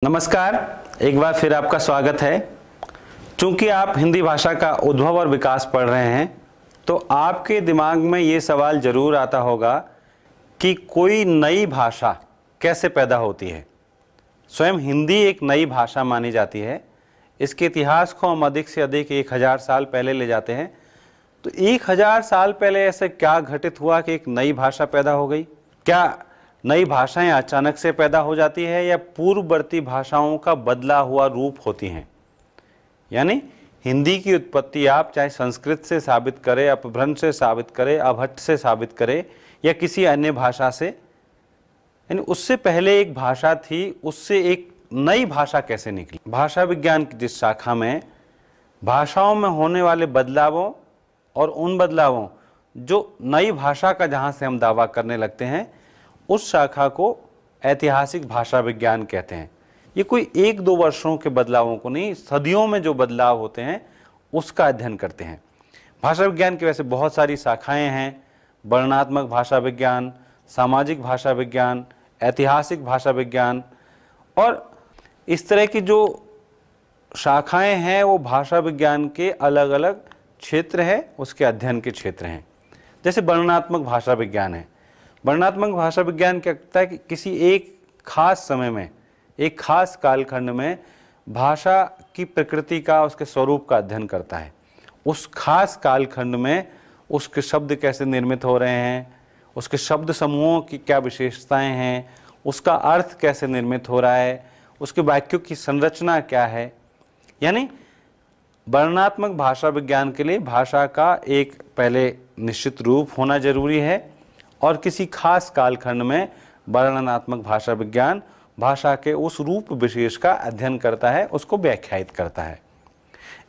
नमस्कार, एक बार फिर आपका स्वागत है। चूंकि आप हिंदी भाषा का उद्भव और विकास पढ़ रहे हैं तो आपके दिमाग में ये सवाल ज़रूर आता होगा कि कोई नई भाषा कैसे पैदा होती है। स्वयं हिंदी एक नई भाषा मानी जाती है। इसके इतिहास को हम अधिक से अधिक 1000 साल पहले ले जाते हैं। तो 1000 साल पहले ऐसे क्या घटित हुआ कि एक नई भाषा पैदा हो गई? क्या नई भाषाएं अचानक से पैदा हो जाती है या पूर्ववर्ती भाषाओं का बदला हुआ रूप होती हैं? यानी हिंदी की उत्पत्ति आप चाहे संस्कृत से साबित करें, अपभ्रंश से साबित करें, अभट्ट से साबित करें या किसी अन्य भाषा से, यानी उससे पहले एक भाषा थी, उससे एक नई भाषा कैसे निकली? भाषा विज्ञान की जिस शाखा में भाषाओं में होने वाले बदलावों और उन बदलावों जो नई भाषा का जहाँ से हम दावा करने लगते हैं, उस शाखा को ऐतिहासिक भाषा विज्ञान कहते हैं। ये कोई 1-2 वर्षों के बदलावों को नहीं, सदियों में जो बदलाव होते हैं उसका अध्ययन करते हैं। भाषा विज्ञान की वैसे बहुत सारी शाखाएं हैं। वर्णनात्मक भाषा विज्ञान, सामाजिक भाषा विज्ञान, ऐतिहासिक भाषा विज्ञान, और इस तरह की जो शाखाएं हैं वो भाषा विज्ञान के अलग अलग क्षेत्र है, उसके अध्ययन के क्षेत्र हैं। जैसे वर्णनात्मक भाषा विज्ञान है। वर्णनात्मक भाषा विज्ञान क्या करता है कि किसी एक खास समय में, एक खास कालखंड में भाषा की प्रकृति का, उसके स्वरूप का अध्ययन करता है। उस खास कालखंड में उसके शब्द कैसे निर्मित हो रहे हैं, उसके शब्द समूहों की क्या विशेषताएं हैं, उसका अर्थ कैसे निर्मित हो रहा है, उसके वाक्यों की संरचना क्या है। यानी वर्णनात्मक भाषा विज्ञान के लिए भाषा का एक पहले निश्चित रूप होना जरूरी है और किसी खास कालखंड में वर्णनात्मक भाषा विज्ञान भाषा के उस रूप विशेष का अध्ययन करता है, उसको व्याख्यायित करता है।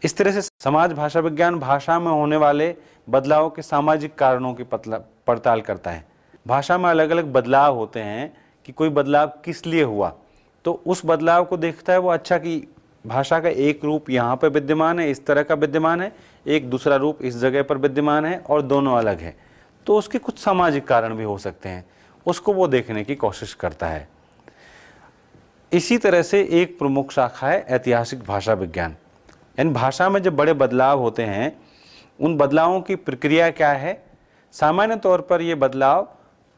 इस तरह से समाज भाषा विज्ञान भाषा में होने वाले बदलावों के सामाजिक कारणों की पड़ताल करता है। भाषा में अलग अलग बदलाव होते हैं कि कोई बदलाव किस लिए हुआ, तो उस बदलाव को देखता है वो, अच्छा कि भाषा का एक रूप यहाँ पर विद्यमान है, इस तरह का विद्यमान है, एक दूसरा रूप इस जगह पर विद्यमान है और दोनों अलग है, तो उसके कुछ सामाजिक कारण भी हो सकते हैं, उसको वो देखने की कोशिश करता है। इसी तरह से एक प्रमुख शाखा है ऐतिहासिक भाषा विज्ञान। यानी भाषा में जब बड़े बदलाव होते हैं, उन बदलावों की प्रक्रिया क्या है। सामान्य तौर पर ये बदलाव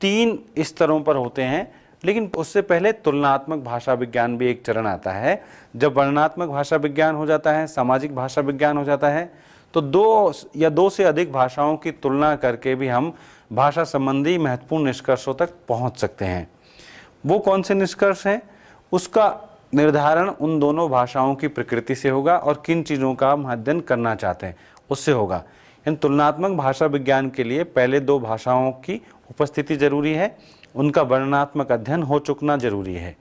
3 स्तरों पर होते हैं, लेकिन उससे पहले तुलनात्मक भाषा विज्ञान भी एक चरण आता है। जब वर्णनात्मक भाषा विज्ञान हो जाता है, सामाजिक भाषा विज्ञान हो जाता है, तो 2 या 2 से अधिक भाषाओं की तुलना करके भी हम भाषा संबंधी महत्वपूर्ण निष्कर्षों तक पहुंच सकते हैं। वो कौन से निष्कर्ष हैं, उसका निर्धारण उन दोनों भाषाओं की प्रकृति से होगा और किन चीज़ों का हम अध्ययन करना चाहते हैं उससे होगा। इन तुलनात्मक भाषा विज्ञान के लिए पहले 2 भाषाओं की उपस्थिति जरूरी है, उनका वर्णनात्मक अध्ययन हो चुकना जरूरी है।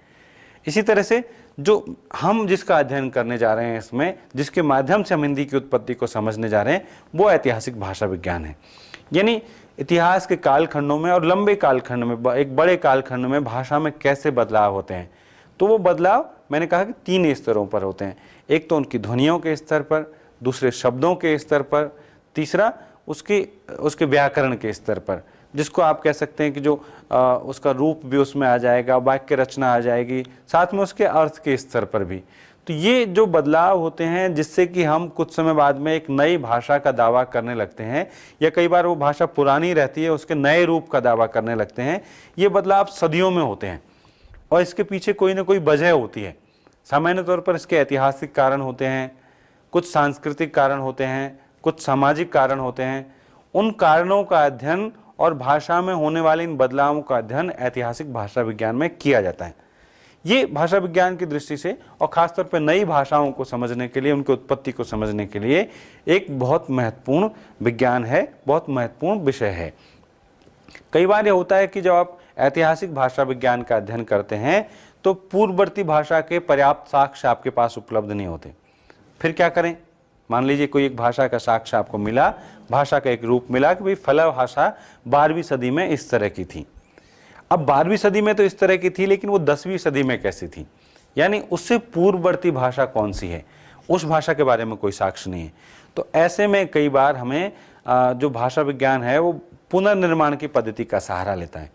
इसी तरह से जो हम जिसका अध्ययन करने जा रहे हैं, इसमें जिसके माध्यम से हम हिंदी की उत्पत्ति को समझने जा रहे हैं, वो ऐतिहासिक भाषा विज्ञान है। यानी इतिहास के कालखंडों में और लंबे कालखंड में, एक बड़े कालखंड में भाषा में कैसे बदलाव होते हैं, तो वो बदलाव मैंने कहा कि 3 स्तरों पर होते हैं। एक तो उनकी ध्वनियों के स्तर पर, दूसरे शब्दों के स्तर पर, तीसरा उसके व्याकरण के स्तर पर, जिसको आप कह सकते हैं कि जो उसका रूप भी उसमें आ जाएगा, वाक्य रचना आ जाएगी, साथ में उसके अर्थ के स्तर पर भी। तो ये जो बदलाव होते हैं जिससे कि हम कुछ समय बाद में एक नई भाषा का दावा करने लगते हैं, या कई बार वो भाषा पुरानी रहती है उसके नए रूप का दावा करने लगते हैं, ये बदलाव सदियों में होते हैं और इसके पीछे कोई ना कोई वजह होती है। सामान्य तौर पर इसके ऐतिहासिक कारण होते हैं, कुछ सांस्कृतिक कारण होते हैं, कुछ सामाजिक कारण होते हैं। उन कारणों का अध्ययन और भाषा में होने वाले इन बदलावों का अध्ययन ऐतिहासिक भाषा विज्ञान में किया जाता है। ये भाषा विज्ञान की दृष्टि से और खासतौर पर नई भाषाओं को समझने के लिए, उनकी उत्पत्ति को समझने के लिए एक बहुत महत्वपूर्ण विज्ञान है, बहुत महत्वपूर्ण विषय है। कई बार ये होता है कि जब आप ऐतिहासिक भाषा विज्ञान का अध्ययन करते हैं तो पूर्ववर्ती भाषा के पर्याप्त साक्ष्य आपके पास उपलब्ध नहीं होते। फिर क्या करें? मान लीजिए कोई एक भाषा का साक्ष्य आपको मिला, भाषा का एक रूप मिला कि भाई फला भाषा 12वीं सदी में इस तरह की थी। अब 12वीं सदी में तो इस तरह की थी, लेकिन वो 10वीं सदी में कैसी थी, यानी उससे पूर्ववर्ती भाषा कौन सी है, उस भाषा के बारे में कोई साक्ष्य नहीं है। तो ऐसे में कई बार हमें जो भाषा विज्ञान है वो पुनर्निर्माण की पद्धति का सहारा लेता है।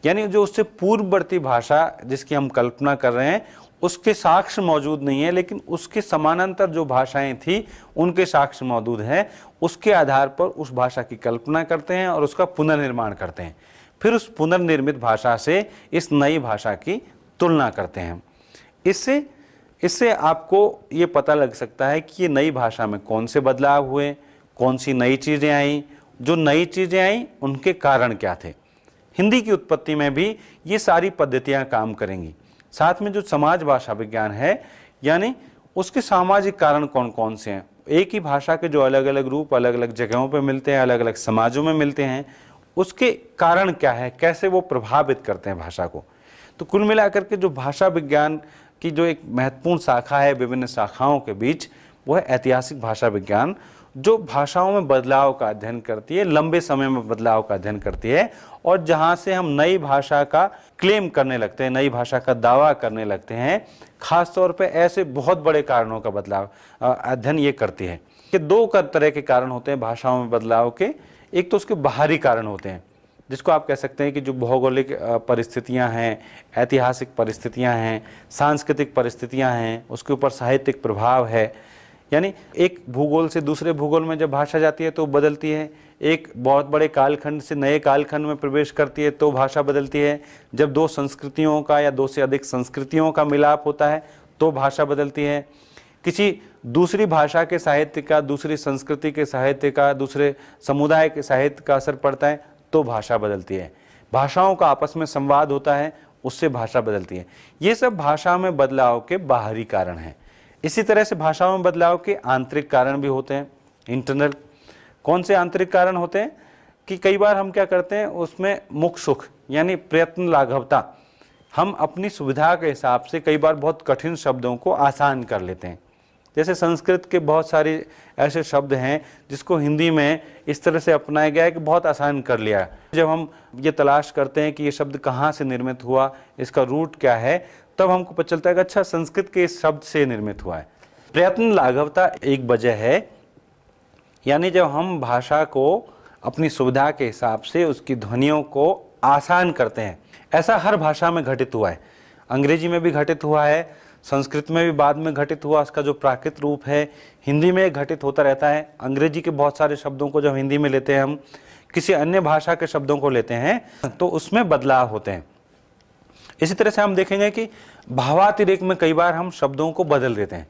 यानी जो उससे पूर्ववर्ती भाषा जिसकी हम कल्पना कर रहे हैं उसके साक्ष्य मौजूद नहीं है, लेकिन उसके समानांतर जो भाषाएं थी उनके साक्ष्य मौजूद हैं। उसके आधार पर उस भाषा की कल्पना करते हैं और उसका पुनर्निर्माण करते हैं। फिर उस पुनर्निर्मित भाषा से इस नई भाषा की तुलना करते हैं। इससे आपको ये पता लग सकता है कि ये नई भाषा में कौन से बदलाव हुए, कौन सी नई चीज़ें आई, जो नई चीज़ें आई उनके कारण क्या थे। हिंदी की उत्पत्ति में भी ये सारी पद्धतियाँ काम करेंगी। साथ में जो समाज भाषा विज्ञान है, यानी उसके सामाजिक कारण कौन कौन से हैं। एक ही भाषा के जो अलग अलग रूप अलग अलग जगहों पर मिलते हैं, अलग अलग समाजों में मिलते हैं, उसके कारण क्या है, कैसे वो प्रभावित करते हैं भाषा को। तो कुल मिलाकर के जो भाषा विज्ञान की जो एक महत्वपूर्ण शाखा है विभिन्न शाखाओं के बीच, वो है ऐतिहासिक भाषा विज्ञान, जो भाषाओं में बदलाव का अध्ययन करती है, लंबे समय में बदलाव का अध्ययन करती है। और जहाँ से हम नई भाषा का क्लेम करने लगते हैं, नई भाषा का दावा करने लगते हैं, खास तौर पे ऐसे बहुत बड़े कारणों का बदलाव अध्ययन ये करती है। कि दो तरह के कारण होते हैं भाषाओं में बदलाव के। एक तो उसके बाहरी कारण होते हैं, जिसको आप कह सकते हैं कि जो भौगोलिक परिस्थितियां हैं, ऐतिहासिक परिस्थितियां हैं, सांस्कृतिक परिस्थितियां हैं, उसके ऊपर साहित्यिक प्रभाव है। यानी एक भूगोल से दूसरे भूगोल में जब भाषा जाती है तो बदलती है, एक बहुत बड़े कालखंड से नए कालखंड में प्रवेश करती है तो भाषा बदलती है, जब दो संस्कृतियों का या दो से अधिक संस्कृतियों का मिलाप होता है तो भाषा बदलती है, किसी दूसरी भाषा के साहित्य का, दूसरी संस्कृति के साहित्य का, दूसरे समुदाय के साहित्य का असर पड़ता है तो भाषा बदलती है, भाषाओं का आपस में संवाद होता है उससे भाषा बदलती है। ये सब भाषा में बदलाव के बाहरी कारण हैं। इसी तरह से भाषाओं में बदलाव के आंतरिक कारण भी होते हैं, इंटरनल। कौन से आंतरिक कारण होते हैं कि कई बार हम क्या करते हैं, उसमें मुख सुख यानी प्रयत्न लाघवता, हम अपनी सुविधा के हिसाब से कई बार बहुत कठिन शब्दों को आसान कर लेते हैं। जैसे संस्कृत के बहुत सारे ऐसे शब्द हैं जिसको हिंदी में इस तरह से अपनाया गया है कि बहुत आसान कर लिया। जब हम ये तलाश करते हैं कि ये शब्द कहाँ से निर्मित हुआ, इसका रूट क्या है, तब हमको पता चलता है कि अच्छा संस्कृत के इस शब्द से निर्मित हुआ है। प्रयत्न लाघवता एक वजह है, यानी जब हम भाषा को अपनी सुविधा के हिसाब से उसकी ध्वनियों को आसान करते हैं। ऐसा हर भाषा में घटित हुआ है, अंग्रेजी में भी घटित हुआ है, संस्कृत में भी बाद में घटित हुआ, उसका जो प्राकृत रूप है हिंदी में घटित होता रहता है। अंग्रेजी के बहुत सारे शब्दों को जब हिंदी में लेते हैं, हम किसी अन्य भाषा के शब्दों को लेते हैं तो उसमें बदलाव होते हैं। इसी तरह से हम देखेंगे कि भावातिरेक में कई बार हम शब्दों को बदल देते हैं।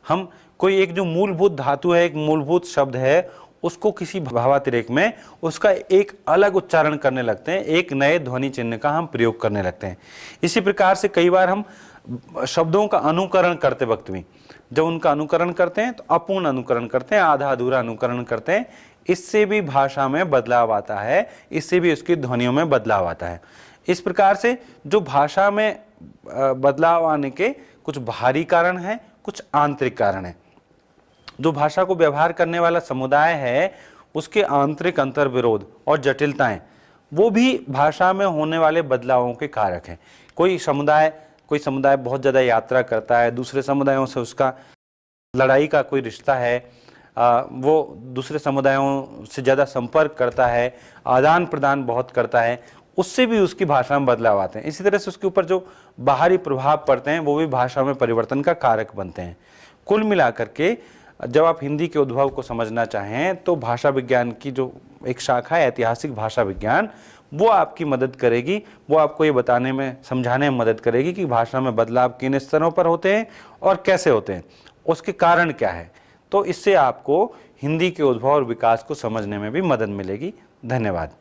हम कोई एक जो मूलभूत धातु है, एक मूलभूत शब्द है, उसको किसी भावातिरेक में उसका एक अलग उच्चारण करने लगते हैं, एक नए ध्वनि चिन्ह का हम प्रयोग करने लगते हैं। इसी प्रकार से कई बार हम शब्दों का अनुकरण करते वक्त भी जब उनका अनुकरण करते हैं तो अपूर्ण अनुकरण करते हैं, आधा अधूरा अनुकरण करते हैं। इससे भी भाषा में बदलाव आता है, इससे भी उसकी ध्वनियों में बदलाव आता है। इस प्रकार से जो भाषा में बदलाव आने के कुछ बाहरी कारण हैं, कुछ आंतरिक कारण हैं। जो भाषा को व्यवहार करने वाला समुदाय है उसके आंतरिक अंतर्विरोध और जटिलताएं, वो भी भाषा में होने वाले बदलावों के कारक हैं। कोई समुदाय बहुत ज़्यादा यात्रा करता है, दूसरे समुदायों से उसका लड़ाई का कोई रिश्ता है, वो दूसरे समुदायों से ज़्यादा संपर्क करता है, आदान प्रदान बहुत करता है, उससे भी उसकी भाषा में बदलाव आते हैं। इसी तरह से उसके ऊपर जो बाहरी प्रभाव पड़ते हैं वो भी भाषा में परिवर्तन का कारक बनते हैं। कुल मिलाकर के जब आप हिंदी के उद्भव को समझना चाहें तो भाषा विज्ञान की जो एक शाखा है ऐतिहासिक भाषा विज्ञान, वो आपकी मदद करेगी, वो आपको ये बताने में, समझाने में मदद करेगी कि भाषा में बदलाव किन स्तरों पर होते हैं और कैसे होते हैं, उसके कारण क्या है। तो इससे आपको हिंदी के उद्भव और विकास को समझने में भी मदद मिलेगी। धन्यवाद।